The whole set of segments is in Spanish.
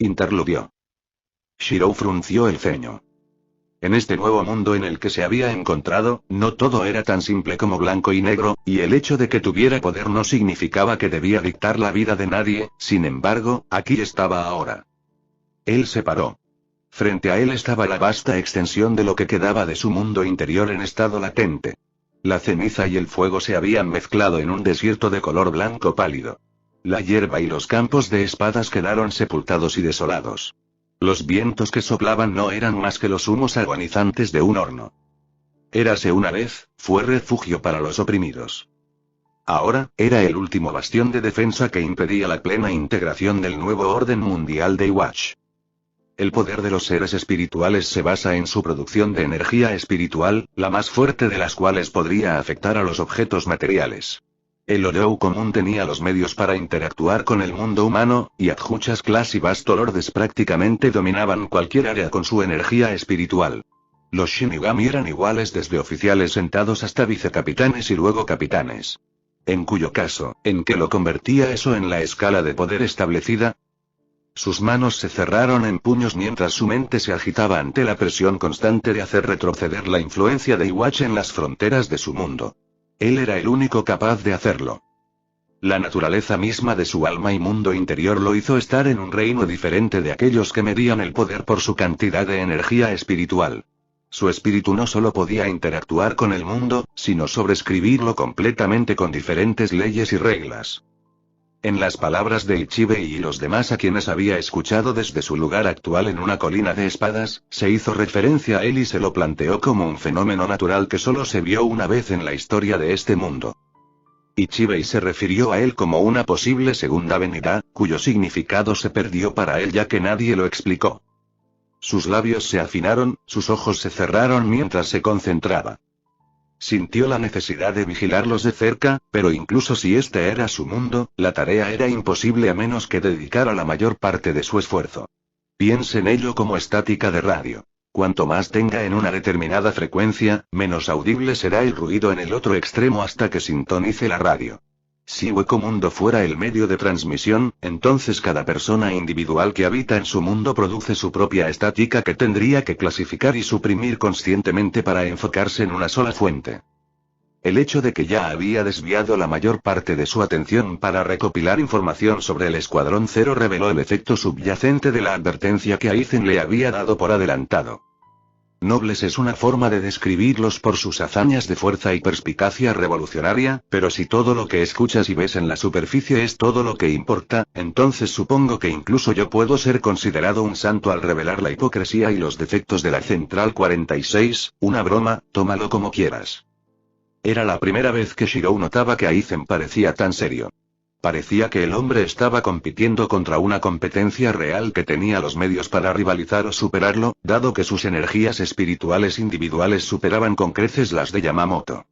interludió. Shirou frunció el ceño. En este nuevo mundo en el que se había encontrado, no todo era tan simple como blanco y negro, y el hecho de que tuviera poder no significaba que debía dictar la vida de nadie. Sin embargo, aquí estaba ahora. Él se paró. Frente a él estaba la vasta extensión de lo que quedaba de su mundo interior en estado latente. La ceniza y el fuego se habían mezclado en un desierto de color blanco pálido. La hierba y los campos de espadas quedaron sepultados y desolados. Los vientos que soplaban no eran más que los humos agonizantes de un horno. Érase una vez, fue refugio para los oprimidos. Ahora, era el último bastión de defensa que impedía la plena integración del nuevo orden mundial de Iwatch. El poder de los seres espirituales se basa en su producción de energía espiritual, la más fuerte de las cuales podría afectar a los objetos materiales. El Orou común tenía los medios para interactuar con el mundo humano, y Adjuchas Class y Vasto Lordes prácticamente dominaban cualquier área con su energía espiritual. Los Shinigami eran iguales desde oficiales sentados hasta vicecapitanes y luego capitanes. En cuyo caso, ¿en qué lo convertía eso en la escala de poder establecida? Sus manos se cerraron en puños mientras su mente se agitaba ante la presión constante de hacer retroceder la influencia de Iwatch en las fronteras de su mundo. Él era el único capaz de hacerlo. La naturaleza misma de su alma y mundo interior lo hizo estar en un reino diferente de aquellos que medían el poder por su cantidad de energía espiritual. Su espíritu no solo podía interactuar con el mundo, sino sobreescribirlo completamente con diferentes leyes y reglas. En las palabras de Ichibei y los demás a quienes había escuchado desde su lugar actual en una colina de espadas, se hizo referencia a él y se lo planteó como un fenómeno natural que solo se vio una vez en la historia de este mundo. Ichibei se refirió a él como una posible segunda venida, cuyo significado se perdió para él ya que nadie lo explicó. Sus labios se afinaron, sus ojos se cerraron mientras se concentraba. Sintió la necesidad de vigilarlos de cerca, pero incluso si este era su mundo, la tarea era imposible a menos que dedicara la mayor parte de su esfuerzo. Piense en ello como estática de radio. Cuanto más tenga en una determinada frecuencia, menos audible será el ruido en el otro extremo hasta que sintonice la radio. Si Hueco Mundo fuera el medio de transmisión, entonces cada persona individual que habita en su mundo produce su propia estática que tendría que clasificar y suprimir conscientemente para enfocarse en una sola fuente. El hecho de que ya había desviado la mayor parte de su atención para recopilar información sobre el Escuadrón Cero reveló el efecto subyacente de la advertencia que Aizen le había dado por adelantado. Nobles es una forma de describirlos por sus hazañas de fuerza y perspicacia revolucionaria, pero si todo lo que escuchas y ves en la superficie es todo lo que importa, entonces supongo que incluso yo puedo ser considerado un santo al revelar la hipocresía y los defectos de la Central 46, una broma, tómalo como quieras. Era la primera vez que Shirou notaba que Aizen parecía tan serio. Parecía que el hombre estaba compitiendo contra una competencia real que tenía los medios para rivalizar o superarlo, dado que sus energías espirituales individuales superaban con creces las de Yamamoto.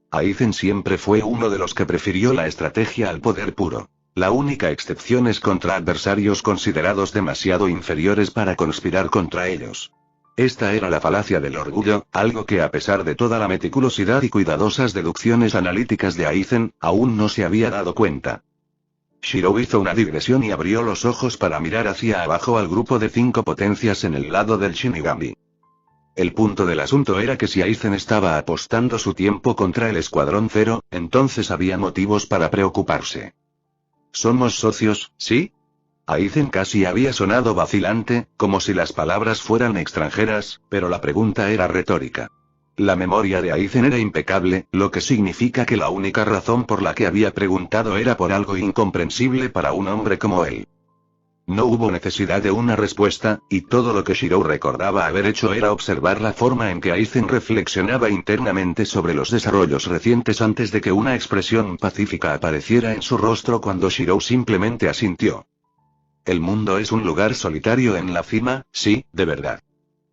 Aizen siempre fue uno de los que prefirió la estrategia al poder puro. La única excepción es contra adversarios considerados demasiado inferiores para conspirar contra ellos. Esta era la falacia del orgullo, algo que a pesar de toda la meticulosidad y cuidadosas deducciones analíticas de Aizen, aún no se había dado cuenta. Shirou hizo una digresión y abrió los ojos para mirar hacia abajo al grupo de 5 potencias en el lado del Shinigami. El punto del asunto era que si Aizen estaba apostando su tiempo contra el Escuadrón Cero, entonces había motivos para preocuparse. ¿Somos socios, sí? Aizen casi había sonado vacilante, como si las palabras fueran extranjeras, pero la pregunta era retórica. La memoria de Aizen era impecable, lo que significa que la única razón por la que había preguntado era por algo incomprensible para un hombre como él. No hubo necesidad de una respuesta, y todo lo que Shirou recordaba haber hecho era observar la forma en que Aizen reflexionaba internamente sobre los desarrollos recientes antes de que una expresión pacífica apareciera en su rostro cuando Shirou simplemente asintió. El mundo es un lugar solitario en la cima, sí, de verdad.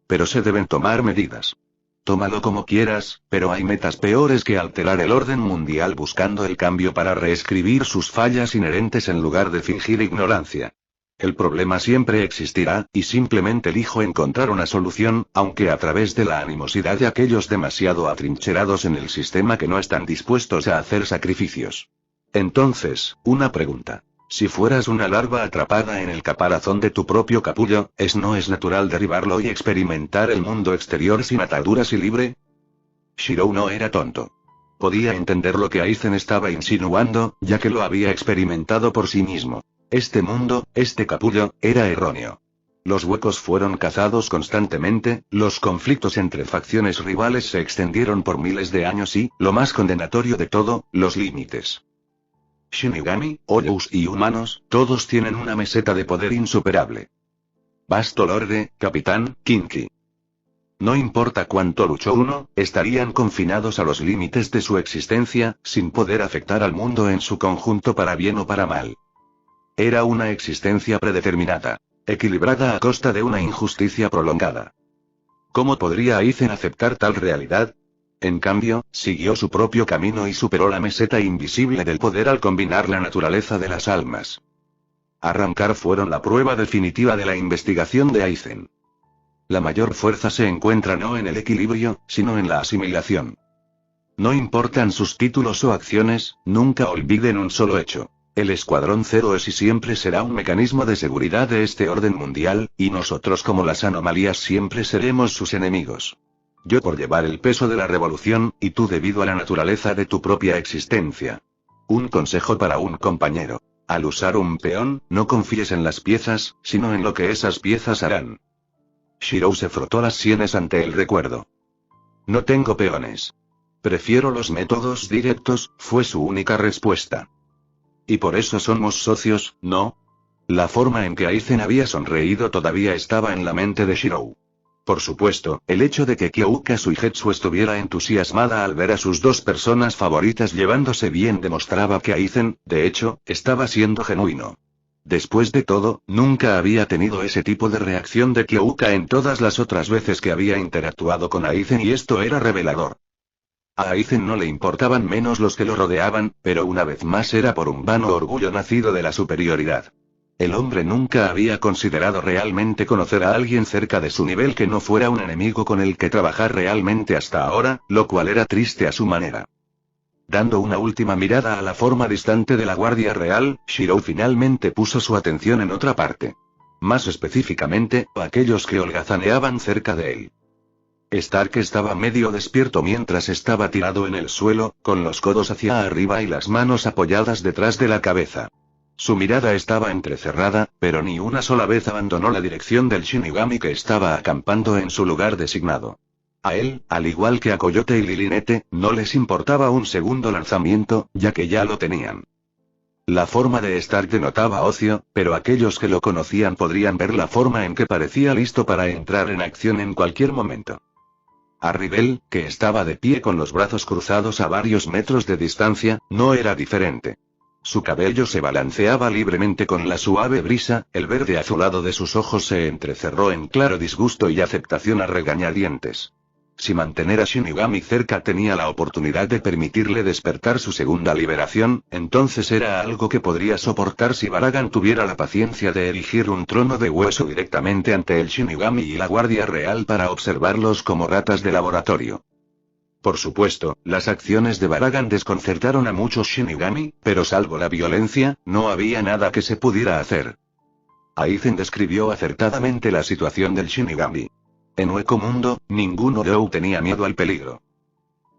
Pero se deben tomar medidas. Tómalo como quieras, pero hay metas peores que alterar el orden mundial buscando el cambio para reescribir sus fallas inherentes en lugar de fingir ignorancia. El problema siempre existirá, y simplemente elijo encontrar una solución, aunque a través de la animosidad de aquellos demasiado atrincherados en el sistema que no están dispuestos a hacer sacrificios. Entonces, una pregunta. Si fueras una larva atrapada en el caparazón de tu propio capullo, ¿no es natural derribarlo y experimentar el mundo exterior sin ataduras y libre? Shirou no era tonto. Podía entender lo que Aizen estaba insinuando, ya que lo había experimentado por sí mismo. Este mundo, este capullo, era erróneo. Los huecos fueron cazados constantemente, los conflictos entre facciones rivales se extendieron por miles de años y, lo más condenatorio de todo, los límites. Shinigami, Oyous y humanos, todos tienen una meseta de poder insuperable. Vasto Lorde, Capitán, Kinky. No importa cuánto luchó uno, estarían confinados a los límites de su existencia, sin poder afectar al mundo en su conjunto para bien o para mal. Era una existencia predeterminada, equilibrada a costa de una injusticia prolongada. ¿Cómo podría Aizen aceptar tal realidad? En cambio, siguió su propio camino y superó la meseta invisible del poder al combinar la naturaleza de las almas. Arrancar fueron la prueba definitiva de la investigación de Aizen. La mayor fuerza se encuentra no en el equilibrio, sino en la asimilación. No importan sus títulos o acciones, nunca olviden un solo hecho. El Escuadrón Cero es y siempre será un mecanismo de seguridad de este orden mundial, y nosotros como las anomalías siempre seremos sus enemigos. Yo por llevar el peso de la revolución, y tú debido a la naturaleza de tu propia existencia. Un consejo para un compañero. Al usar un peón, no confíes en las piezas, sino en lo que esas piezas harán. Shirou se frotó las sienes ante el recuerdo. No tengo peones. Prefiero los métodos directos, fue su única respuesta. Y por eso somos socios, ¿no? La forma en que Aizen había sonreído todavía estaba en la mente de Shirou. Por supuesto, el hecho de que Kyoka Suigetsu estuviera entusiasmada al ver a sus dos personas favoritas llevándose bien demostraba que Aizen, de hecho, estaba siendo genuino. Después de todo, nunca había tenido ese tipo de reacción de Kyoka en todas las otras veces que había interactuado con Aizen y esto era revelador. A Aizen no le importaban menos los que lo rodeaban, pero una vez más era por un vano orgullo nacido de la superioridad. El hombre nunca había considerado realmente conocer a alguien cerca de su nivel que no fuera un enemigo con el que trabajar realmente hasta ahora, lo cual era triste a su manera. Dando una última mirada a la forma distante de la Guardia Real, Shirou finalmente puso su atención en otra parte. Más específicamente, aquellos que holgazaneaban cerca de él. Stark estaba medio despierto mientras estaba tirado en el suelo, con los codos hacia arriba y las manos apoyadas detrás de la cabeza. Su mirada estaba entrecerrada, pero ni una sola vez abandonó la dirección del Shinigami que estaba acampando en su lugar designado. A él, al igual que a Coyote y Lilinete, no les importaba un segundo lanzamiento, ya que ya lo tenían. La forma de Stark denotaba ocio, pero aquellos que lo conocían podrían ver la forma en que parecía listo para entrar en acción en cualquier momento. Arribel, que estaba de pie con los brazos cruzados a varios metros de distancia, no era diferente. Su cabello se balanceaba libremente con la suave brisa, el verde azulado de sus ojos se entrecerró en claro disgusto y aceptación a regañadientes. Si mantener a Shinigami cerca tenía la oportunidad de permitirle despertar su segunda liberación, entonces era algo que podría soportar si Baragan tuviera la paciencia de erigir un trono de hueso directamente ante el Shinigami y la Guardia Real para observarlos como ratas de laboratorio. Por supuesto, las acciones de Baragan desconcertaron a muchos Shinigami, pero salvo la violencia, no había nada que se pudiera hacer. Aizen describió acertadamente la situación del Shinigami. En Hueco Mundo, ninguno de Ou tenía miedo al peligro.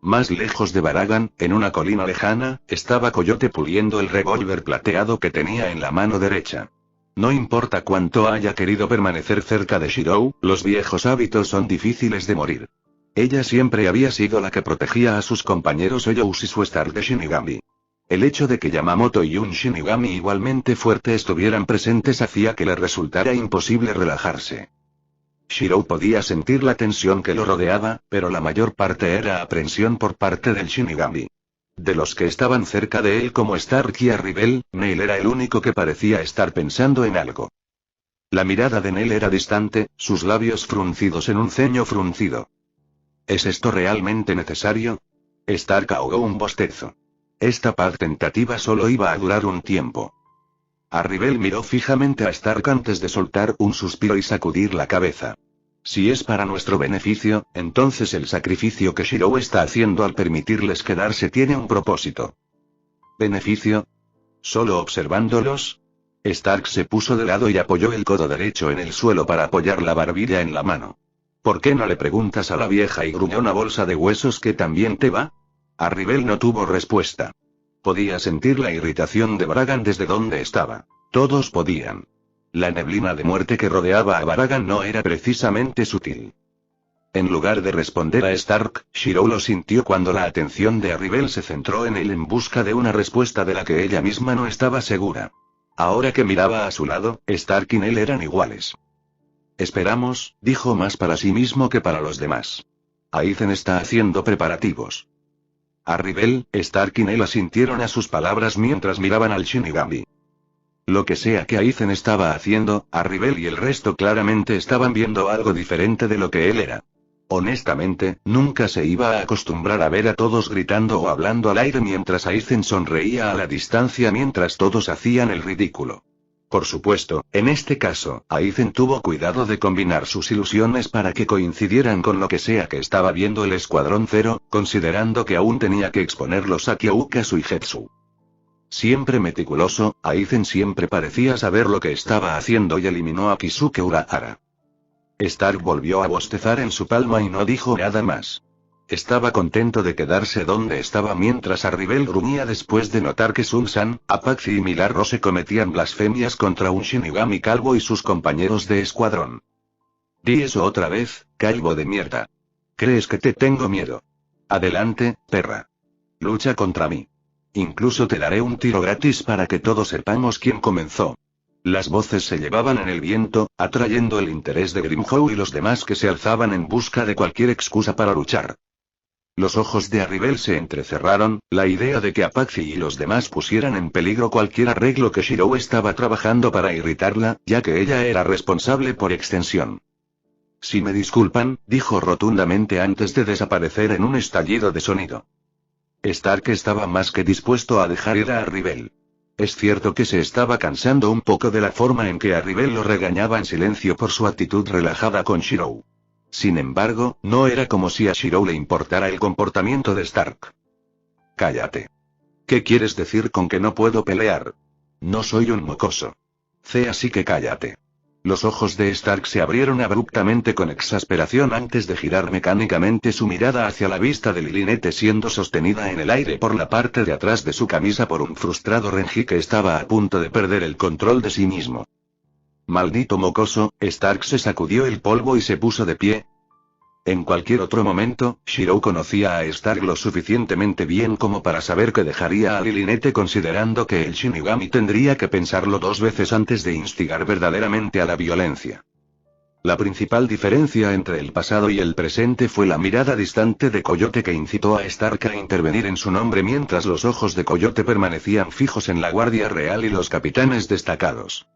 Más lejos de Baragan, en una colina lejana, estaba Coyote puliendo el revólver plateado que tenía en la mano derecha. No importa cuánto haya querido permanecer cerca de Shirou, los viejos hábitos son difíciles de morir. Ella siempre había sido la que protegía a sus compañeros Oyous y su Stark de Shinigami. El hecho de que Yamamoto y un Shinigami igualmente fuerte estuvieran presentes hacía que le resultara imposible relajarse. Shirou podía sentir la tensión que lo rodeaba, pero la mayor parte era aprensión por parte del Shinigami. De los que estaban cerca de él como Stark y Arribel, Neil era el único que parecía estar pensando en algo. La mirada de Neil era distante, sus labios fruncidos en un ceño fruncido. ¿Es esto realmente necesario? Stark ahogó un bostezo. Esta paz tentativa solo iba a durar un tiempo. Arribel miró fijamente a Stark antes de soltar un suspiro y sacudir la cabeza. Si es para nuestro beneficio, entonces el sacrificio que Shirou está haciendo al permitirles quedarse tiene un propósito. ¿Beneficio? ¿Solo observándolos? Stark se puso de lado y apoyó el codo derecho en el suelo para apoyar la barbilla en la mano. ¿Por qué no le preguntas a la vieja y gruñona bolsa de huesos que también te va? Arribel no tuvo respuesta. Podía sentir la irritación de Bragan desde donde estaba. Todos podían. La neblina de muerte que rodeaba a Bragan no era precisamente sutil. En lugar de responder a Stark, Shiro lo sintió cuando la atención de Arribel se centró en él en busca de una respuesta de la que ella misma no estaba segura. Ahora que miraba a su lado, Stark y Nell eran iguales. Esperamos, dijo más para sí mismo que para los demás. Aizen está haciendo preparativos. Arribel, Stark y Nell asintieron a sus palabras mientras miraban al Shinigami. Lo que sea que Aizen estaba haciendo, Arribel y el resto claramente estaban viendo algo diferente de lo que él era. Honestamente, nunca se iba a acostumbrar a ver a todos gritando o hablando al aire mientras Aizen sonreía a la distancia mientras todos hacían el ridículo. Por supuesto, en este caso, Aizen tuvo cuidado de combinar sus ilusiones para que coincidieran con lo que sea que estaba viendo el Escuadrón Cero, considerando que aún tenía que exponerlos a Kyouka Suigetsu. Siempre meticuloso, Aizen siempre parecía saber lo que estaba haciendo y eliminó a Kisuke Urahara. Stark volvió a bostezar en su palma y no dijo nada más. Estaba contento de quedarse donde estaba mientras Arribel gruñía después de notar que Sun-san, Apache y Milagro se cometían blasfemias contra un Shinigami calvo y sus compañeros de escuadrón. Di eso otra vez, calvo de mierda. ¿Crees que te tengo miedo? Adelante, perra. Lucha contra mí. Incluso te daré un tiro gratis para que todos sepamos quién comenzó. Las voces se llevaban en el viento, atrayendo el interés de Grimhow y los demás que se alzaban en busca de cualquier excusa para luchar. Los ojos de Arribel se entrecerraron, la idea de que Apache y los demás pusieran en peligro cualquier arreglo que Shiro estaba trabajando para irritarla, ya que ella era responsable por extensión. Si me disculpan, dijo rotundamente antes de desaparecer en un estallido de sonido. Stark estaba más que dispuesto a dejar ir a Arribel. Es cierto que se estaba cansando un poco de la forma en que Arribel lo regañaba en silencio por su actitud relajada con Shiro. Sin embargo, no era como si a Shiro le importara el comportamiento de Stark. Cállate. ¿Qué quieres decir con que no puedo pelear? No soy un mocoso. Así que cállate. Los ojos de Stark se abrieron abruptamente con exasperación antes de girar mecánicamente su mirada hacia la vista de Lilinette siendo sostenida en el aire por la parte de atrás de su camisa por un frustrado Renji que estaba a punto de perder el control de sí mismo. Maldito mocoso, Stark se sacudió el polvo y se puso de pie. En cualquier otro momento, Shiro conocía a Stark lo suficientemente bien como para saber que dejaría a Lilinette considerando que el Shinigami tendría que pensarlo dos veces antes de instigar verdaderamente a la violencia. La principal diferencia entre el pasado y el presente fue la mirada distante de Coyote que incitó a Stark a intervenir en su nombre mientras los ojos de Coyote permanecían fijos en la Guardia Real y los capitanes destacados.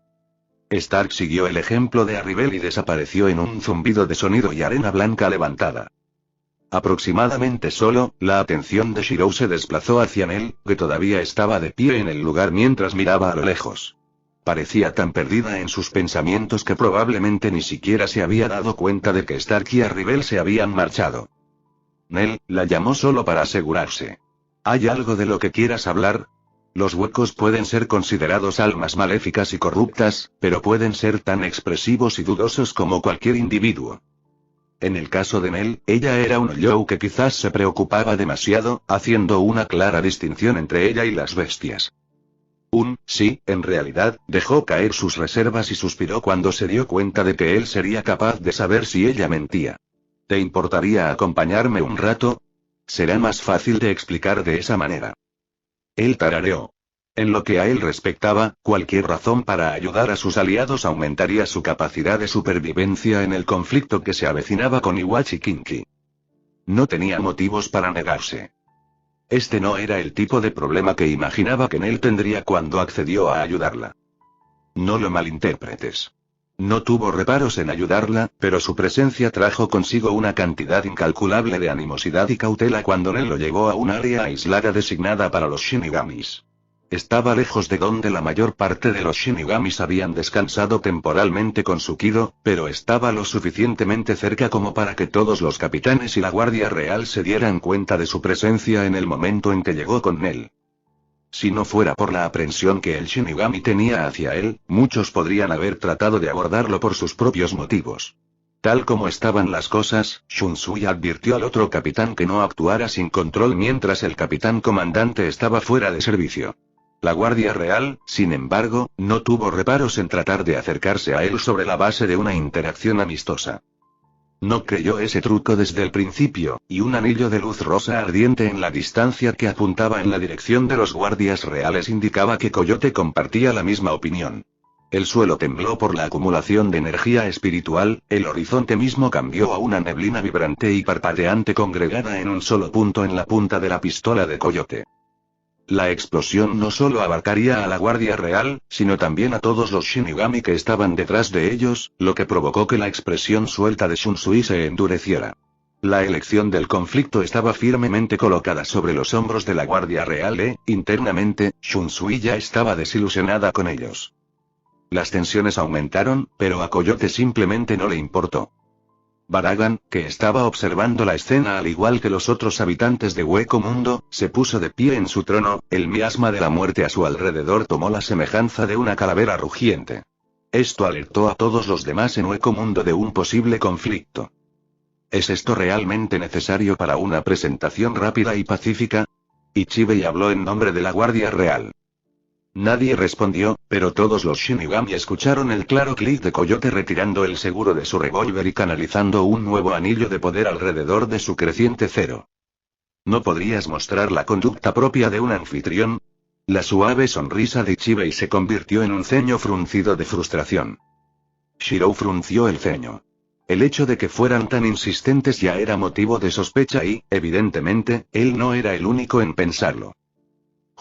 Stark siguió el ejemplo de Arribel y desapareció en un zumbido de sonido y arena blanca levantada. Aproximadamente solo, la atención de Shiro se desplazó hacia Nell, que todavía estaba de pie en el lugar mientras miraba a lo lejos. Parecía tan perdida en sus pensamientos que probablemente ni siquiera se había dado cuenta de que Stark y Arribel se habían marchado. Nell la llamó solo para asegurarse. ¿Hay algo de lo que quieras hablar? Los huecos pueden ser considerados almas maléficas y corruptas, pero pueden ser tan expresivos y dudosos como cualquier individuo. En el caso de Nell, ella era un Olyou que quizás se preocupaba demasiado, haciendo una clara distinción entre ella y las bestias. Sí, en realidad, dejó caer sus reservas y suspiró cuando se dio cuenta de que él sería capaz de saber si ella mentía. ¿Te importaría acompañarme un rato? Será más fácil de explicar de esa manera. Él tarareó. En lo que a él respectaba, cualquier razón para ayudar a sus aliados aumentaría su capacidad de supervivencia en el conflicto que se avecinaba con Iwachi Kinki. No tenía motivos para negarse. Este no era el tipo de problema que imaginaba que Nell tendría cuando accedió a ayudarla. No lo malinterpretes. No tuvo reparos en ayudarla, pero su presencia trajo consigo una cantidad incalculable de animosidad y cautela cuando Nell lo llevó a un área aislada designada para los Shinigamis. Estaba lejos de donde la mayor parte de los Shinigamis habían descansado temporalmente con su Kido, pero estaba lo suficientemente cerca como para que todos los capitanes y la Guardia Real se dieran cuenta de su presencia en el momento en que llegó con Nell. Si no fuera por la aprensión que el Shinigami tenía hacia él, muchos podrían haber tratado de abordarlo por sus propios motivos. Tal como estaban las cosas, Shunsui advirtió al otro capitán que no actuara sin control mientras el capitán comandante estaba fuera de servicio. La Guardia Real, sin embargo, no tuvo reparos en tratar de acercarse a él sobre la base de una interacción amistosa. No creyó ese truco desde el principio, y un anillo de luz rosa ardiente en la distancia que apuntaba en la dirección de los guardias reales indicaba que Coyote compartía la misma opinión. El suelo tembló por la acumulación de energía espiritual, el horizonte mismo cambió a una neblina vibrante y parpadeante congregada en un solo punto en la punta de la pistola de Coyote. La explosión no solo abarcaría a la Guardia Real, sino también a todos los Shinigami que estaban detrás de ellos, lo que provocó que la expresión suelta de Shunsui se endureciera. La elección del conflicto estaba firmemente colocada sobre los hombros de la Guardia Real internamente, Shunsui ya estaba desilusionada con ellos. Las tensiones aumentaron, pero a Coyote simplemente no le importó. Baragan, que estaba observando la escena al igual que los otros habitantes de Hueco Mundo, se puso de pie en su trono, el miasma de la muerte a su alrededor tomó la semejanza de una calavera rugiente. Esto alertó a todos los demás en Hueco Mundo de un posible conflicto. ¿Es esto realmente necesario para una presentación rápida y pacífica? Ichibei habló en nombre de la Guardia Real. Nadie respondió, pero todos los Shinigami escucharon el claro clic de Coyote retirando el seguro de su revólver y canalizando un nuevo anillo de poder alrededor de su creciente cero. ¿No podrías mostrar la conducta propia de un anfitrión? La suave sonrisa de Ichibei se convirtió en un ceño fruncido de frustración. Shirou frunció el ceño. El hecho de que fueran tan insistentes ya era motivo de sospecha y, evidentemente, él no era el único en pensarlo.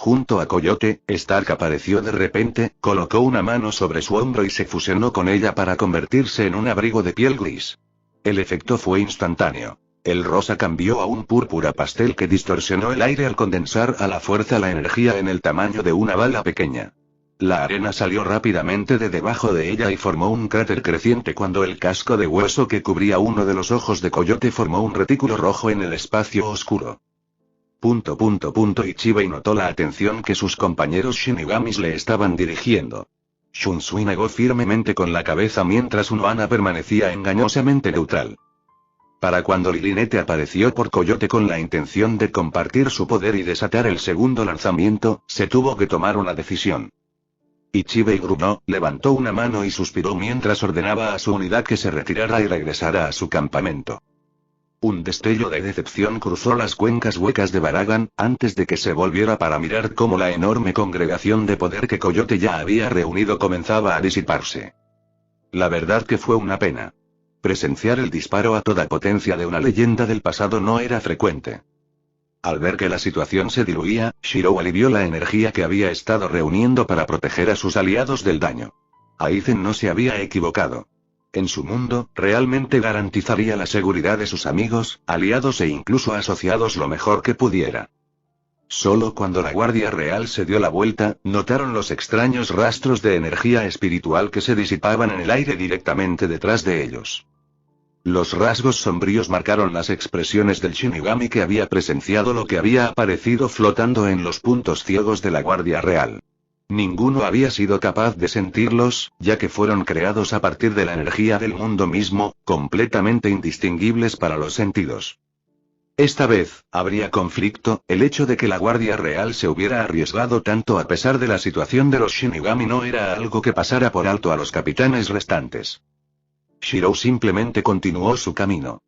Junto a Coyote, Stark apareció de repente, colocó una mano sobre su hombro y se fusionó con ella para convertirse en un abrigo de piel gris. El efecto fue instantáneo. El rosa cambió a un púrpura pastel que distorsionó el aire al condensar a la fuerza la energía en el tamaño de una bala pequeña. La arena salió rápidamente de debajo de ella y formó un cráter creciente cuando el casco de hueso que cubría uno de los ojos de Coyote formó un retículo rojo en el espacio oscuro. Ichibei notó la atención que sus compañeros Shinigamis le estaban dirigiendo. Shunsui negó firmemente con la cabeza mientras Unohana permanecía engañosamente neutral. Para cuando Lilinete apareció por Coyote con la intención de compartir su poder y desatar el segundo lanzamiento, se tuvo que tomar una decisión. Ichibei gruñó, levantó una mano y suspiró mientras ordenaba a su unidad que se retirara y regresara a su campamento. Un destello de decepción cruzó las cuencas huecas de Baragan, antes de que se volviera para mirar cómo la enorme congregación de poder que Coyote ya había reunido comenzaba a disiparse. La verdad que fue una pena. Presenciar el disparo a toda potencia de una leyenda del pasado no era frecuente. Al ver que la situación se diluía, Shirou alivió la energía que había estado reuniendo para proteger a sus aliados del daño. Aizen no se había equivocado. En su mundo, realmente garantizaría la seguridad de sus amigos, aliados e incluso asociados lo mejor que pudiera. Solo cuando la Guardia Real se dio la vuelta, notaron los extraños rastros de energía espiritual que se disipaban en el aire directamente detrás de ellos. Los rasgos sombríos marcaron las expresiones del Shinigami que había presenciado lo que había aparecido flotando en los puntos ciegos de la Guardia Real. Ninguno había sido capaz de sentirlos, ya que fueron creados a partir de la energía del mundo mismo, completamente indistinguibles para los sentidos. Esta vez, habría conflicto, el hecho de que la Guardia Real se hubiera arriesgado tanto a pesar de la situación de los Shinigami no era algo que pasara por alto a los capitanes restantes. Shirou simplemente continuó su camino.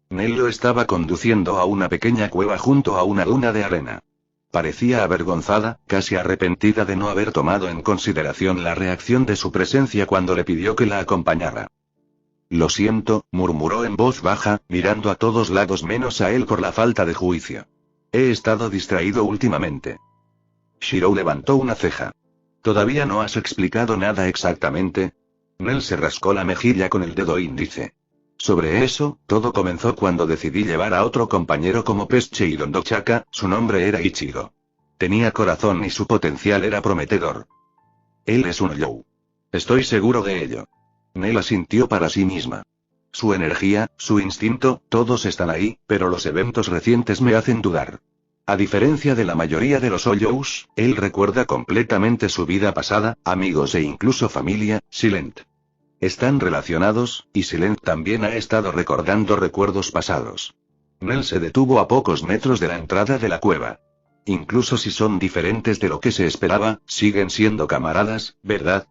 Nell lo estaba conduciendo a una pequeña cueva junto a una duna de arena. Parecía avergonzada, casi arrepentida de no haber tomado en consideración la reacción de su presencia cuando le pidió que la acompañara. Lo siento, murmuró en voz baja, mirando a todos lados menos a él por la falta de juicio. He estado distraído últimamente. Shirou levantó una ceja. ¿Todavía no has explicado nada exactamente? Nell se rascó la mejilla con el dedo índice. Sobre eso, todo comenzó cuando decidí llevar a otro compañero como Pesche y Dondochaka, su nombre era Ichigo. Tenía corazón y su potencial era prometedor. Él es un You. Estoy seguro de ello. Nell asintió para sí misma. Su energía, su instinto, todos están ahí, pero los eventos recientes me hacen dudar. A diferencia de la mayoría de los Hoyous, él recuerda completamente su vida pasada, amigos e incluso familia. Silent. Están relacionados, y Silent también ha estado recordando recuerdos pasados. Nell se detuvo a pocos metros de la entrada de la cueva. Incluso si son diferentes de lo que se esperaba, siguen siendo camaradas, ¿verdad?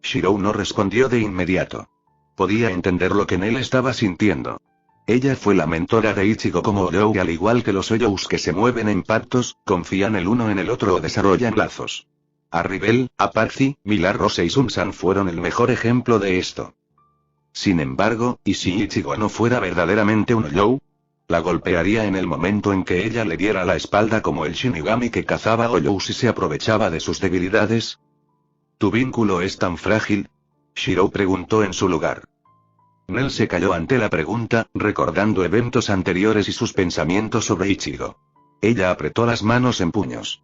Shirou no respondió de inmediato. Podía entender lo que Nell estaba sintiendo. Ella fue la mentora de Ichigo como Hoyou y al igual que los Hoyous que se mueven en pactos, confían el uno en el otro o desarrollan lazos. Arribel, Apache, Milar Rose y Sunsan fueron el mejor ejemplo de esto. Sin embargo, ¿y si Ichigo no fuera verdaderamente un Hoyou? La golpearía en el momento en que ella le diera la espalda como el Shinigami que cazaba Hoyous y se aprovechaba de sus debilidades. ¿Tu vínculo es tan frágil? Shirou preguntó en su lugar. Nell se calló ante la pregunta, recordando eventos anteriores y sus pensamientos sobre Ichigo. Ella apretó las manos en puños.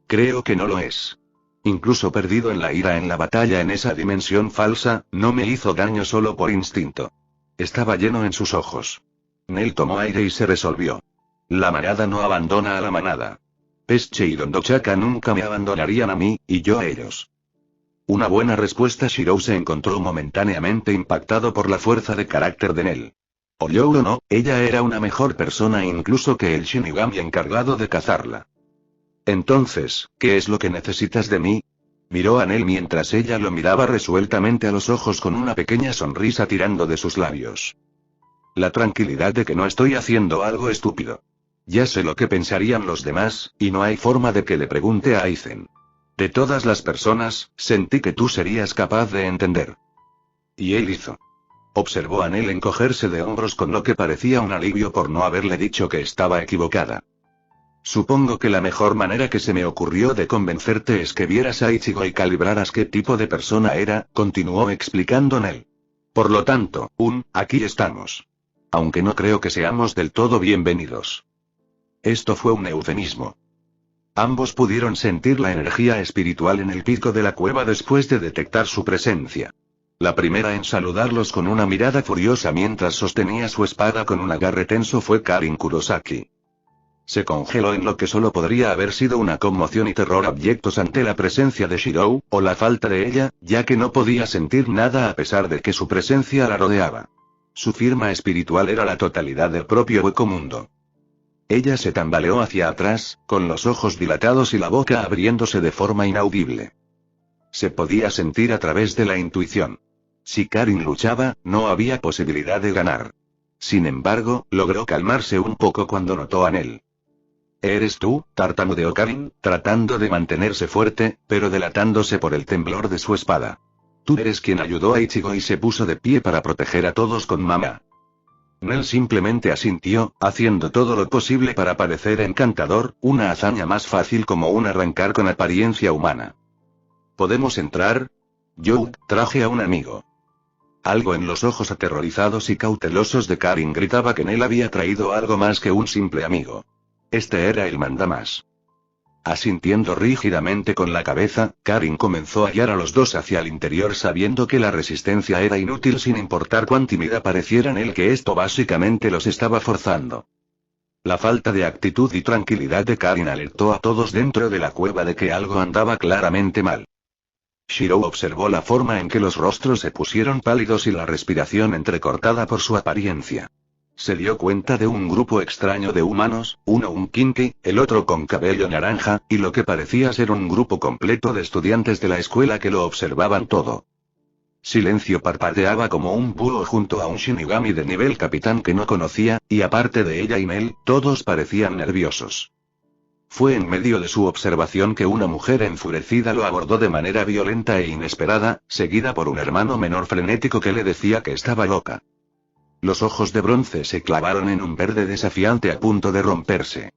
Creo que no lo es. Incluso perdido en la ira en la batalla en esa dimensión falsa, no me hizo daño solo por instinto. Estaba lleno en sus ojos. Nell tomó aire y se resolvió. La manada no abandona a la manada. Pesche y Dondochaka nunca me abandonarían a mí, y yo a ellos. Una buena respuesta. Shirou se encontró momentáneamente impactado por la fuerza de carácter de Nell. Hoyou o no, ella era una mejor persona incluso que el Shinigami encargado de cazarla. Entonces, ¿qué es lo que necesitas de mí? Miró a Nell mientras ella lo miraba resueltamente a los ojos con una pequeña sonrisa tirando de sus labios. La tranquilidad de que no estoy haciendo algo estúpido. Ya sé lo que pensarían los demás, y no hay forma de que le pregunte a Aizen. De todas las personas, sentí que tú serías capaz de entender. Y él hizo. Observó a Nell encogerse de hombros con lo que parecía un alivio por no haberle dicho que estaba equivocada. Supongo que la mejor manera que se me ocurrió de convencerte es que vieras a Ichigo y calibraras qué tipo de persona era, continuó explicando Nell. Por lo tanto, aquí estamos. Aunque no creo que seamos del todo bienvenidos. Esto fue un eufemismo. Ambos pudieron sentir la energía espiritual en el pico de la cueva después de detectar su presencia. La primera en saludarlos con una mirada furiosa mientras sostenía su espada con un agarre tenso fue Karin Kurosaki. Se congeló en lo que solo podría haber sido una conmoción y terror abyectos ante la presencia de Shirou, o la falta de ella, ya que no podía sentir nada a pesar de que su presencia la rodeaba. Su firma espiritual era la totalidad del propio hueco mundo. Ella se tambaleó hacia atrás, con los ojos dilatados y la boca abriéndose de forma inaudible. Se podía sentir a través de la intuición. Si Karin luchaba, no había posibilidad de ganar. Sin embargo, logró calmarse un poco cuando notó a Nell. ¿Eres tú?, tartamudeó Karin, tratando de mantenerse fuerte, pero delatándose por el temblor de su espada. Tú eres quien ayudó a Ichigo y se puso de pie para proteger a todos con mamá. Nell simplemente asintió, haciendo todo lo posible para parecer encantador, una hazaña más fácil como un arrancar con apariencia humana. ¿Podemos entrar? Yo traje a un amigo. Algo en los ojos aterrorizados y cautelosos de Karin gritaba que Nell había traído algo más que un simple amigo. Este era el mandamás. Asintiendo rígidamente con la cabeza, Karin comenzó a guiar a los dos hacia el interior sabiendo que la resistencia era inútil sin importar cuán tímida pareciera Nell, que esto básicamente los estaba forzando. La falta de actitud y tranquilidad de Karin alertó a todos dentro de la cueva de que algo andaba claramente mal. Shirou observó la forma en que los rostros se pusieron pálidos y la respiración entrecortada por su apariencia. Se dio cuenta de un grupo extraño de humanos, uno un kinky, el otro con cabello naranja, y lo que parecía ser un grupo completo de estudiantes de la escuela que lo observaban todo. Silencio parpadeaba como un búho junto a un Shinigami de nivel capitán que no conocía, y aparte de ella y Nell, todos parecían nerviosos. Fue en medio de su observación que una mujer enfurecida lo abordó de manera violenta e inesperada, seguida por un hermano menor frenético que le decía que estaba loca. Los ojos de bronce se clavaron en un verde desafiante a punto de romperse.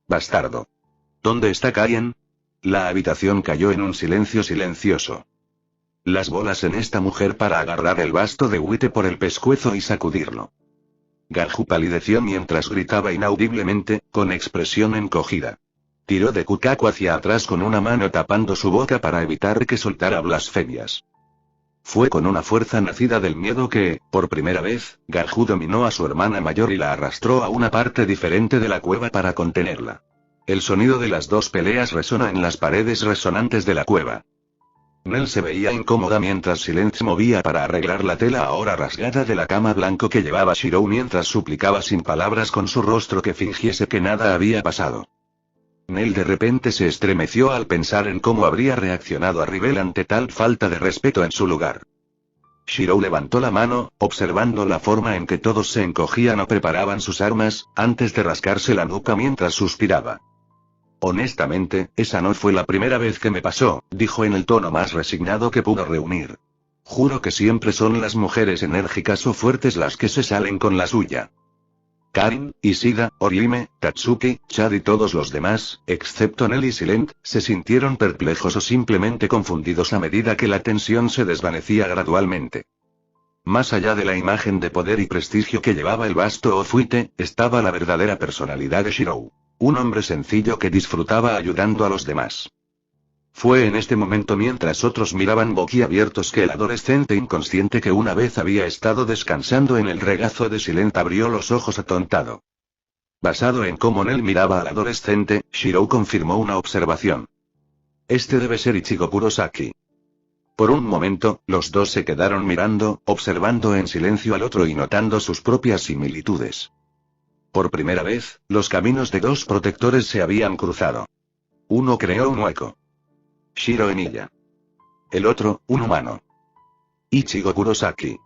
Bastardo. ¿Dónde está Kaien? La habitación cayó en un silencio silencioso. Las bolas en esta mujer para agarrar el basto de Wite por el pescuezo y sacudirlo. Garju palideció mientras gritaba inaudiblemente, con expresión encogida. Tiró de Kukaku hacia atrás con una mano tapando su boca para evitar que soltara blasfemias. Fue con una fuerza nacida del miedo que, por primera vez, Garju dominó a su hermana mayor y la arrastró a una parte diferente de la cueva para contenerla. El sonido de las dos peleas resonó en las paredes resonantes de la cueva. Nell se veía incómoda mientras Silent se movía para arreglar la tela ahora rasgada de la cama blanco que llevaba Shirou mientras suplicaba sin palabras con su rostro que fingiese que nada había pasado. Nell de repente se estremeció al pensar en cómo habría reaccionado Arribel ante tal falta de respeto en su lugar. Shirou levantó la mano, observando la forma en que todos se encogían o preparaban sus armas, antes de rascarse la nuca mientras suspiraba. Honestamente, esa no fue la primera vez que me pasó, dijo en el tono más resignado que pudo reunir. Juro que siempre son las mujeres enérgicas o fuertes las que se salen con la suya. Karin, Ishida, Orihime, Tatsuki, Chad y todos los demás, excepto Nell y Silent, se sintieron perplejos o simplemente confundidos a medida que la tensión se desvanecía gradualmente. Más allá de la imagen de poder y prestigio que llevaba el vasto Ofuite, estaba la verdadera personalidad de Shirou. Un hombre sencillo que disfrutaba ayudando a los demás. Fue en este momento mientras otros miraban boquiabiertos que el adolescente inconsciente que una vez había estado descansando en el regazo de Silent abrió los ojos atontado. Basado en cómo Nell miraba al adolescente, Shirou confirmó una observación. Este debe ser Ichigo Kurosaki. Por un momento, los dos se quedaron mirando, observando en silencio al otro y notando sus propias similitudes. Por primera vez, los caminos de dos protectores se habían cruzado. Uno creó un hueco. Shiro en ella. El otro, un humano. Ichigo Kurosaki.